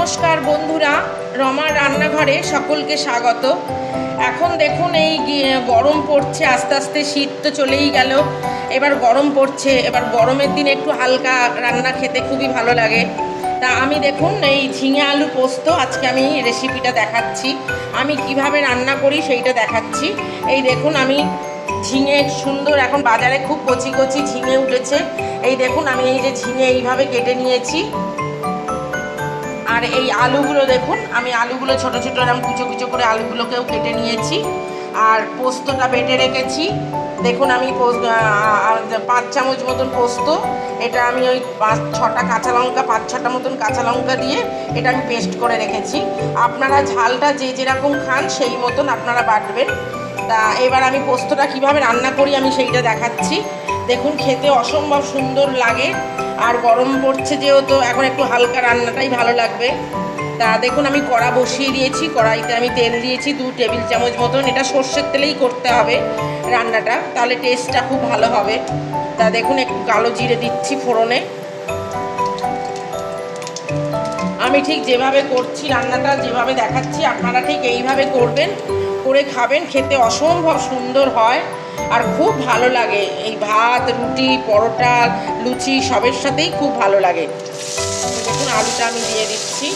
নমস্কার বন্ধুরা, রমার রান্নাঘরে সকলকে স্বাগত। এখন দেখুন এই গরম পড়ছে, আস্তে আস্তে শীত তো চলেই গেল, এবার গরম পড়ছে। এবার গরমের দিনে একটু হালকা রান্না খেতে খুবই ভালো লাগে। তা আমি দেখুন এই ঝিঙে আলু পোস্ত আজকে আমি রেসিপিটা দেখাচ্ছি, আমি কিভাবে রান্না করি সেইটা দেখাচ্ছি। এই দেখুন আমি ঝিঙে সুন্দর, এখন বাজারে খুব কচি কচি ঝিঙে উঠেছে। এই দেখুন আমি এই যে ঝিঙে এইভাবে কেটে নিয়েছি। আর এই আলুগুলো দেখুন, আমি আলুগুলো ছোটো ছোটো এরকম কুচো কুচো করে আলুগুলোকেও কেটে নিয়েছি। আর পোস্তটা বেটে রেখেছি। দেখুন আমি 5 চামচ মতন পোস্ত, এটা আমি ওই 5-6টা কাঁচা লঙ্কা, 5-6টা মতন কাঁচা লঙ্কা দিয়ে এটা আমি পেস্ট করে রেখেছি। আপনারা ঝালটা যে যেরকম খান সেই মতন আপনারা বাটবেন। তা এবার আমি পোস্তটা কিভাবে রান্না করি আমি সেইটা দেখাচ্ছি। দেখুন খেতে অসম্ভব সুন্দর লাগে। আর গরম পড়ছে যেহেতু এখন একটু হালকা রান্নাটাই ভালো লাগবে। তা দেখুন আমি কড়া বসিয়ে দিয়েছি, কড়াইতে আমি তেল দিয়েছি 2 টেবিল চামচ মতন। এটা সর্ষের তেলেই করতে হবে রান্নাটা, তাহলে টেস্টটা খুব ভালো হবে। তা দেখুন একটু কালো জিরে দিচ্ছি ফোড়নে। আমি ঠিক যেভাবে করছি রান্নাটা, যেভাবে দেখাচ্ছি আপনারা ঠিক এইভাবে করবেন, করে খাবেন, খেতে অসম্ভব সুন্দর হয় আর খুব ভালো লাগে। এই ভাত, রুটি, পরোটা, লুচি সবের সাথেই খুব ভালো লাগে। দেখুন আলুটা আমি দিয়ে দিচ্ছি,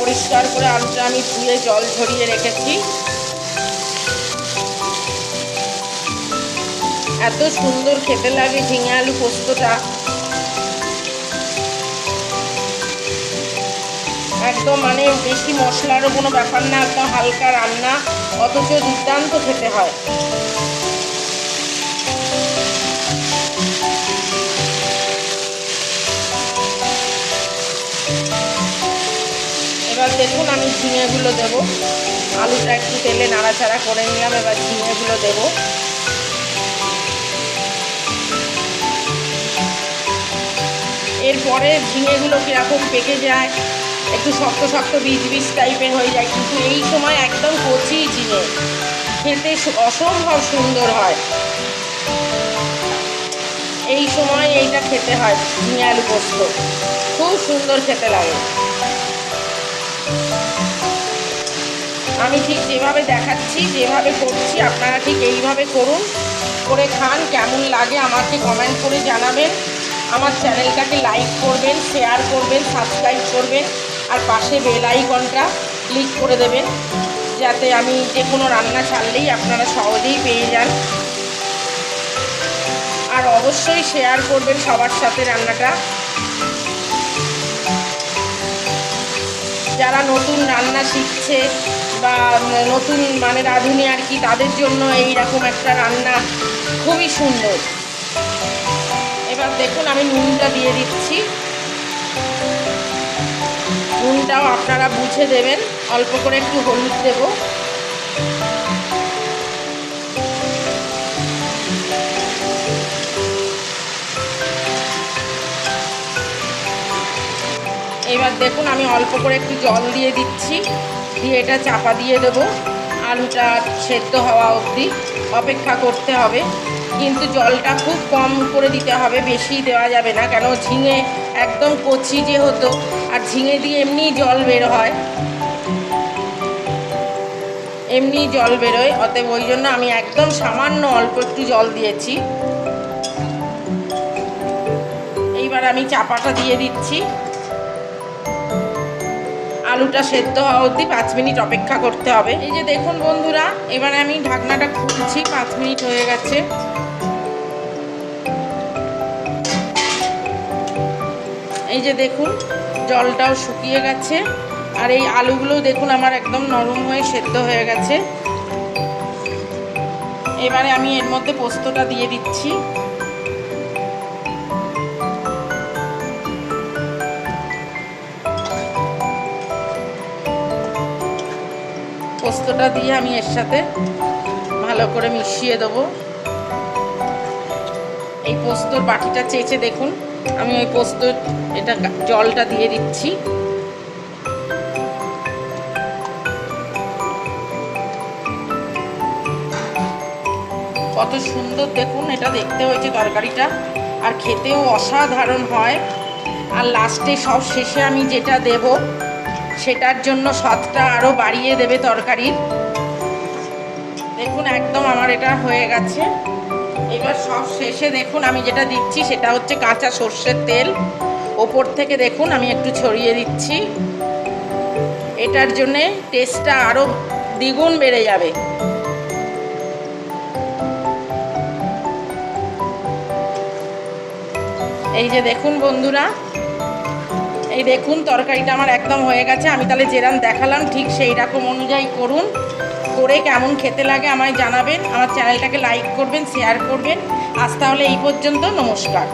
পরিষ্কার করে আলুটা আমি ধুয়ে জল ঝরিয়ে রেখেছি। এত সুন্দর খেতে লাগে ঝিঙে আলু পোস্তটা, একদম মানে বেশি মশলারও কোনো ব্যাপার না, একদম হালকা রান্না, অথচ দুর্দান্ত খেতে হয়। এবার দেখুন আমি ঝিঙেগুলো দেবো, আলুটা একটু তেলে নাড়াচাড়া করে নিলাম, এবার ঝিঙেগুলো দেবো। এরপরে ঝিঙেগুলো কীরকম পেকে যায়, একটু শক্ত শক্ত বীজ বীজ টাইপের হয়ে যায়, কিন্তু এই সময় একদম কচি ঝিঙে, খেতে অসম্ভব সুন্দর হয়। এই সময় এইটা খেতে হয়, ঝিঙে আলু পোস্ত খুব সুন্দর খেতে লাগে। আমি ঠিক যেভাবে দেখাচ্ছি, যেভাবে করছি আপনারা ঠিক এইভাবে করুন, করে খান। কেমন লাগে আমাকে কমেন্ট করে জানাবেন। আমার চ্যানেলটাকে লাইক করবেন, শেয়ার করবেন, সাবস্ক্রাইব করবেন, আর পাশে বেল আইকনটা ক্লিক করে দেবেন, যাতে আমি যে কোনো রান্না ছাড়লেই আপনারা সহজেই পেয়ে যান। আর অবশ্যই শেয়ার করবেন সবার সাথে রান্নাটা। যারা নতুন রান্না শিখছে বা নতুন মানে রাঁধুনি আর কি, তাদের জন্য এইরকম একটা রান্না খুবই সুন্দর। এবার দেখুন আমি নুনটা দিয়ে দিচ্ছি, নুনটাও আপনারা বুঝে দেবেন, অল্প করে একটু হলুদ দেব। এবার দেখুন আমি অল্প করে একটু জল দিয়ে দিচ্ছি, দিয়ে এটা চাপা দিয়ে দেব। আলুটা সেদ্ধ হওয়া অবধি অপেক্ষা করতে হবে, কিন্তু জলটা খুব কম করে দিতে হবে, বেশি দেওয়া যাবে না, কেন ঝিঙে একদম কচি যেহেতু, আর ঝিঙে দিয়ে এমনি জল বের হয়, এমনি জল বেরোয়, অতএব ওই জন্য আমি একদম সামান্য অল্প একটু জল দিয়েছি। এইবার আমি চাপাটা দিয়ে দিচ্ছি, আলুটা সেদ্ধ হওয়া অবধি 5 মিনিট অপেক্ষা করতে হবে। এই যে দেখুন বন্ধুরা, এবারে আমি ঢাকনাটা খুলছি, 5 মিনিট হয়ে গেছে। এই যে দেখুন জলটাও শুকিয়ে গেছে, আর এই আলুগুলোও দেখুন আমার একদম নরম হয়ে সেদ্ধ হয়ে গেছে। এবারে আমি এর মধ্যে পোস্তটা দিয়ে দিচ্ছি। পোস্তটা দিয়ে আমি এর সাথে ভালো করে মিশিয়ে দেবো। এই পোস্তর বাটিটা চেঁচে দেখুন আমি ওই পোস্ত এটা জলটা দিয়ে দিচ্ছি। কত সুন্দর দেখুন এটা দেখতে হয়েছে তরকারিটা, আর খেতেও অসাধারণ হয়। আর লাস্টে সব শেষে আমি যেটা দেব সেটার জন্য স্বাদটা আরও বাড়িয়ে দেবে তরকারির। দেখুন একদম আমার এটা হয়ে গেছে। এবার সব শেষে দেখুন আমি যেটা দিচ্ছি সেটা হচ্ছে কাঁচা সর্ষের তেল। ওপর থেকে দেখুন আমি একটু ছড়িয়ে দিচ্ছি। এটার জন্যে টেস্টটা আরও দ্বিগুণ বেড়ে যাবে। এই যে দেখুন বন্ধুরা, এই দেখুন তরকারিটা আমার একদম হয়ে গেছে। আমি তাহলে যেরকম দেখালাম ঠিক সেই রকম অনুযায়ী করুন, করে কেমন খেতে লাগে আমায় জানাবেন। আমার চ্যানেলটাকে লাইক করবেন, শেয়ার করবেন। আজ তাহলে এই পর্যন্ত, নমস্কার।